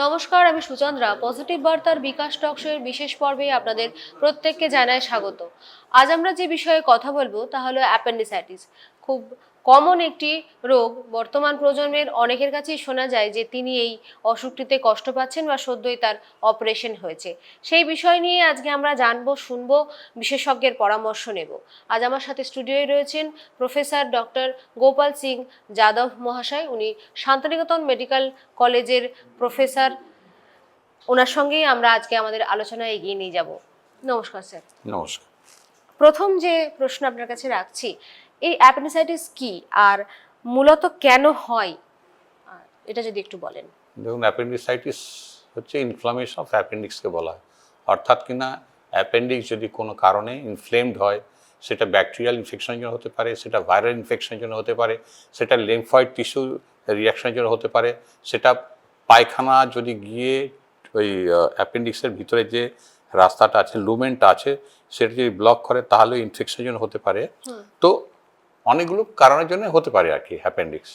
নমস্কার, আমি সুচন্দ্রা। পজিটিভ বার্তার বিকাশ টক শোয়ের বিশেষ পর্বে আপনাদের প্রত্যেককে জানাই স্বাগত। আজ আমরা যে বিষয়ে কথা বলবো তা হলো অ্যাপেন্ডিসাইটিস। খুব কমন একটি রোগ। বর্তমান প্রজন্মের অনেকের কাছেই শোনা যায় যে তিনি এই অসুখটিতে কষ্ট পাচ্ছেন বা সদ্যই তার অপারেশন হয়েছে। সেই বিষয় নিয়ে আজকে আমরা জানবো, শুনবো, বিশেষজ্ঞের পরামর্শ নেব। আজ আমার সাথে স্টুডিওয়ে রয়েছেন প্রফেসর ডক্টর গোপাল সিং যাদব মহাশয়। উনি শান্তিনিকেতন মেডিকেল কলেজের প্রফেসর। ওনার সঙ্গেই আমরা আজকে আমাদের আলোচনা এগিয়ে নিয়ে যাব। নমস্কার স্যার। নমস্কার। প্রথম যে প্রশ্ন আপনার কাছে রাখছি, এই অ্যাপেন্ডিসাইটিস কি আর মূলত কেন হয়, এটা যদি একটু বলেন। দেখুন, অ্যাপেন্ডিসাইটিস হচ্ছে ইনফ্লামেশন অফ অ্যাপেন্ডিক্সকে বলা হয়। অর্থাৎ কিনা অ্যাপেন্ডিক্স যদি কোনো কারণে ইনফ্লেমড হয়, সেটা ব্যাকটেরিয়াল ইনফেকশনের জন্য হতে পারে, সেটা ভাইরাল ইনফেকশনের জন্য হতে পারে, সেটা লিম্ফয়েড টিস্যু রিয়াকশনের জন্য হতে পারে, সেটা পায়খানা যদি গিয়ে ওই অ্যাপেন্ডিক্সের ভিতরে যে রাস্তাটা আছে, লুমেনটা আছে, সেটা যদি ব্লক করে তাহলে ইনফেকশনের জন্য হতে পারে। তো অনেকগুলো কারণের জন্য হতে পারে আর কি অ্যাপেন্ডিক্স।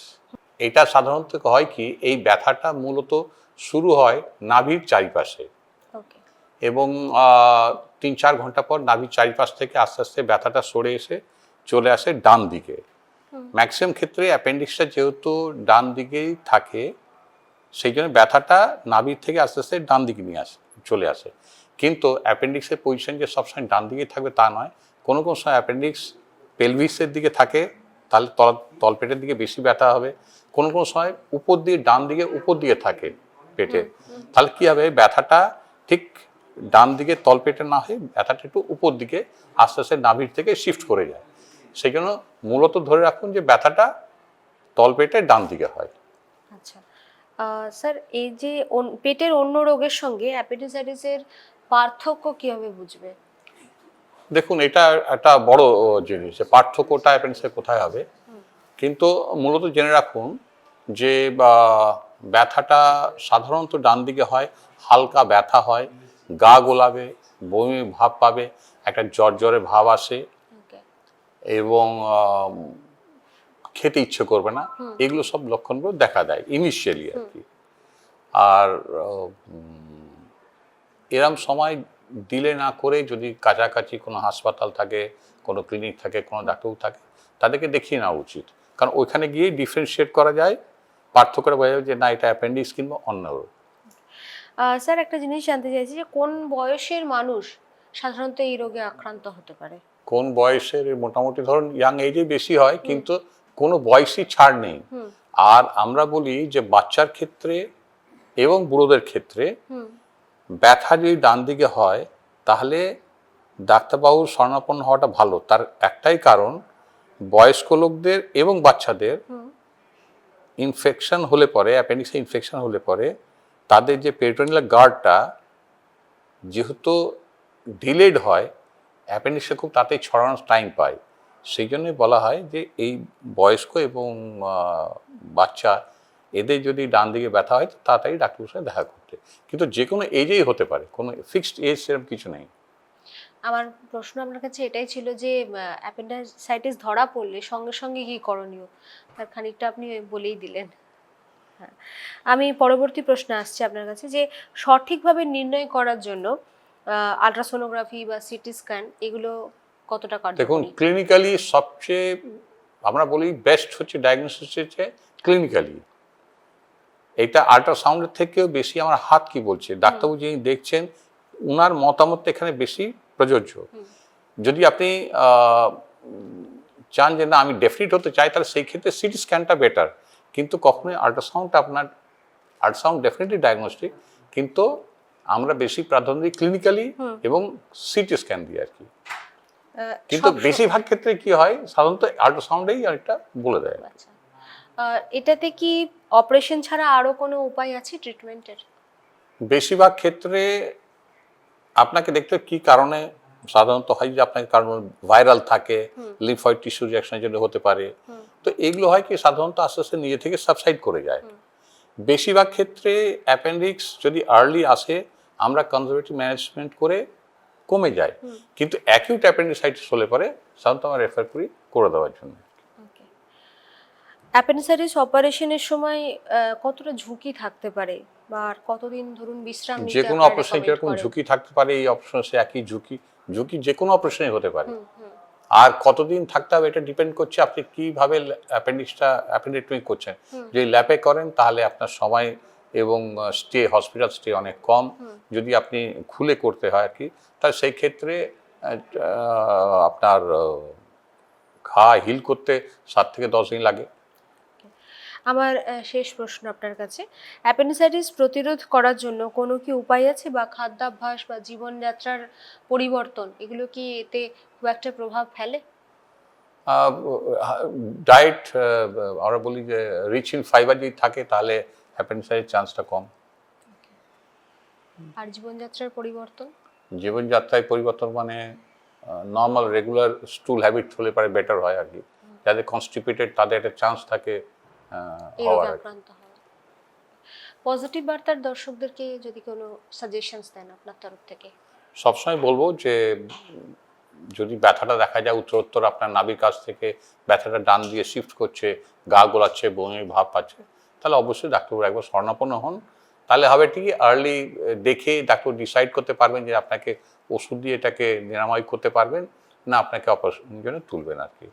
এটা সাধারণত হয় কি, এই ব্যথাটা মূলত শুরু হয় নাভির চারিপাশে এবং ৩-৪ ঘন্টা পর নাভির চারিপাশ থেকে আস্তে আস্তে ব্যথাটা সরে এসে চলে আসে ডান দিকে। ম্যাক্সিমাম ক্ষেত্রে অ্যাপেন্ডিক্সটা যেহেতু ডান দিকেই থাকে, সেই জন্য ব্যথাটা নাভির থেকে আস্তে আস্তে ডান দিকে নিয়ে চলে আসে। কিন্তু অ্যাপেন্ডিক্সের পজিশন যে সবসময় ডান দিকেই থাকবে তা নয়। কোনো কোনো সময় অ্যাপেন্ডিক্স পেলভিসের দিকে থাকে, তাহলে তলপেটের দিকে বেশি ব্যথা হবে। কোনো কোনো সময় উপর দিয়ে ডান দিকে উপর দিকে থাকে পেটে, তাহলে কী হবে, ব্যথাটা ঠিক ডান দিকে তলপেটে না হয়ে ব্যথাটা একটু উপর দিকে আস্তে আস্তে নাভির থেকে শিফট করে যায়। সেই জন্য মূলত ধরে রাখুন যে ব্যথাটা তলপেটে ডান দিকে হয়। আচ্ছা স্যার, এই যে পেটের অন্য রোগের সঙ্গে অ্যাপেন্ডিসাইটিসের পার্থক্য কিভাবে বুঝবে? দেখুন, এটা একটা বড় জিনিস, পার্থক্যটা অ্যাপেন্ডিক্সের কোথায় হবে। কিন্তু মূলত জেনে রাখুন যে ব্যথাটা সাধারণত ডান দিকে হয়, হালকা ব্যথা হয়, গা গোলাবে, বমি ভাব পাবে, একটা জ্বরে ভাব আসে এবং খেতে ইচ্ছে করবে না। এগুলো সব লক্ষণগুলো দেখা দেয় ইনিশিয়ালি আর কি। আর এরম সময় ডিলে না করে যদি কাছাকাছি কোনো হাসপাতাল থাকে, কোনো ক্লিনিক থাকে, কোনো ডাক্তারবাবু থাকে, তাদেরকে দেখিয়ে নেওয়া উচিত। কারণ ওইখানে গিয়েই ডিফারেন্সিয়েট করা যায়, পার্থক্যটা বোঝা যায় যে না, এটা অ্যাপেন্ডিক্স কিংবা অন্য রোগ। স্যার, একটা জিনিস জানতে চাইছি যে কোন বয়সের মানুষ সাধারণত এই রোগে আক্রান্ত হতে পারে? কোন বয়সের? মোটামুটি ধরুন ইয়াং এজে বেশি হয়, কিন্তু কোনো বয়সই ছাড় নেই। আর আমরা বলি যে বাচ্চার ক্ষেত্রে এবং বুড়োদের ক্ষেত্রে ব্যথা যদি ডান দিকে হয়, তাহলে ডাক্তারবাবুর শরণাপন্ন হওয়াটা ভালো। তার একটাই কারণ, বয়স্ক লোকদের এবং বাচ্চাদের ইনফেকশন হলে পরে, অ্যাপেন্ডিক্সে ইনফেকশন হলে পরে তাদের যে পেরিটোনিয়াল গার্ডটা যেহেতু ডিলেড হয়, অ্যাপেন্ডিক্সে খুব তাড়াতাড়ি ছড়ানোর টাইম পায়। সেই জন্যই বলা হয় যে এই বয়স্ক এবং বাচ্চা, এদের যদি ডান দিকে ব্যথা হয় তো তাড়াতাড়ি ডাক্তারের সাথে দেখা করতে। কিন্তু যে কোনো এজেই হতে পারে, কোনো ফিক্সড এজ সেরকম কিছু নেই। আমার প্রশ্ন আপনার কাছে এটাই ছিল যে অ্যাপেন্ডিসাইটিস ধরা পড়লে সঙ্গে সঙ্গে কি করণীয়, তার খানিকটা আপনি বলেই দিলেন। হ্যাঁ, আমি পরবর্তী প্রশ্নে আসছি আপনার কাছে যে সঠিকভাবে নির্ণয় করার জন্য আলট্রাসোনোগ্রাফি বা সিটি স্ক্যান এগুলো কতটা কার্যকরী? দেখুন, ক্লিনিক্যালি সবচেয়ে আমরা বলি বেস্ট হচ্ছে ডায়াগনোসিস হচ্ছে ক্লিনিক্যালি। এটা আল্ট্রাসাউন্ডের থেকেও বেশি আমার হাত কি বলছে, ডাক্তারবাবু যিনি দেখছেন ওনার মতামত এখানে বেশি প্রযোজ্য। যদি আপনি চান যে না আমি ডেফিনিট হতে চাই, তাহলে সেই ক্ষেত্রে সিটি স্ক্যানটা বেটার। কিন্তু কখনোই আল্ট্রাসাউন্ডটা আল্ট্রাসাউন্ড ডেফিনেটলি ডায়াগনস্টিক, কিন্তু আমরা বেশি প্রাধান্য দিই ক্লিনিক্যালি এবং সিটি স্ক্যান দিই আর কি। কিন্তু বেশিরভাগ ক্ষেত্রে কি হয়, সাধারণত আল্ট্রাসাউন্ডেই অনেকটা বলে দেয়। এটাতে কি অপারেশন ছাড়া আরো কোনো উপায় আছে ট্রিটমেন্টের? বেশিরভাগ ক্ষেত্রে আপনাকে দেখতে কি কারণে সাধারণত হয়, যে আপনার কারণ ভাইরাল থাকে, লিম্ফয়েড টিস্যু রিঅ্যাকশনের জন্য হতে পারে। তো এগুলো হয় কি সাধারণত আস্তে আস্তে নিজে থেকে সাবসাইড করে যায়। বেশিরভাগ ক্ষেত্রে অ্যাপেন্ডিক্স যদি আর্লি আসে, আমরা কনজারভেটিভ ম্যানেজমেন্ট করে কমে যায়। কিন্তু অ্যাকিউট অ্যাপেন্ডিসাইটিস হলে পরে সাধারণত আমরা রেফার করি করে দেওয়ার জন্য। অ্যাপেন্ডিসাইটিস অপারেশনের সময় কতটা ঝুঁকি থাকতে পারে, বা আর কতদিন ধরুন বিশ্রাম নিতে যে কোনো আপনারা অপারেশনে recommend যেরকম করেন? ঝুঁকি থাকতে পারে এই অপারেশনে সে একই ঝুঁকি ঝুঁকি যে কোনো অপারেশনে হতে পারে। হুম, হুম। আর কতদিন থাকতে হবে এটা ডিপেন্ড করছে আপনি কিভাবে অ্যাপেন্ডিক্টমি করছেন। হুম। যদি ল্যাপে করেন তাহলে আপনার সময় এবং হসপিটাল স্টে অনেক কম। হুম। যদি আপনি খুলে করতে হয় আর কি, তাহলে সেই ক্ষেত্রে আপনার ঘা হিল করতে 7 থেকে 10 দিন লাগে। আমার শেষ প্রশ্ন আপনার কাছে, অ্যাপেন্ডিসাইটিস প্রতিরোধ করার জন্য কোনো কি উপায় আছে বা খাদ্যাভ্যাস বা জীবনযাত্রার পরিবর্তন এগুলো কি এতে খুব একটা প্রভাব ফেলে? ডায়েট আমরা বলি যে রিচ ইন ফাইবার যদি থাকে তাহলে অ্যাপেন্ডিসাইটিস চান্সটা কম। আর জীবনযাত্রার পরিবর্তন? জীবনযাত্রায় পরিবর্তন মানে নর্মাল রেগুলার স্টুল হ্যাবিট হলে পারে বেটার হয় আর কি। যাদের কনস্টিপেটেড তাদের একটা চান্স থাকে এই রোগে হওয়ার আর কি। আক্রান্ত হওয়া। পজিটিভ বার্তার দর্শকদেরকে যদি কোনো সাজেশনস দেন আপনার তরফ থেকে? সবসময় বলবো যে যদি ব্যথাটা দেখা যায় উত্তরোত্তর আপনার নাভির কাছ থেকে ব্যথাটা ডান দিয়ে শিফট করছে, গা গোলাচ্ছে, বমির ভাব পাচ্ছে, তাহলে অবশ্যই ডাক্তারবাবু একবার শরণাপন্ন হন। তাহলে হবে কি আর্লি দেখে ডাক্তার ডিসাইড করতে পারবেন যে আপনাকে ওষুধ দিয়ে এটাকে নিরাময় করতে পারবেন না আপনাকে অপারেশনের জন্য তুলবেন আর কি।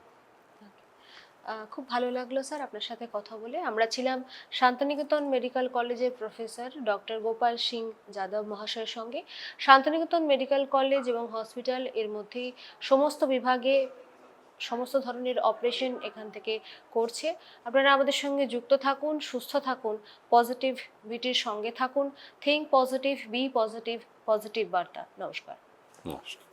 খুব ভালো লাগলো স্যার আপনার সাথে কথা বলে। আমরা ছিলাম শান্তিনিকেতন মেডিকেল কলেজের প্রফেসর ডক্টর গোপাল সিং যাদব মহাশয়ের সঙ্গে। শান্তিনিকেতন মেডিকেল কলেজ এবং হসপিটাল এর মধ্যেই সমস্ত বিভাগে সমস্ত ধরনের অপারেশন এখান থেকে করছে। আপনারা আমাদের সঙ্গে যুক্ত থাকুন, সুস্থ থাকুন, পজিটিভিটির সঙ্গে থাকুন। Think positive, be positive, positive বার্তা। নমস্কার। নমস্কার।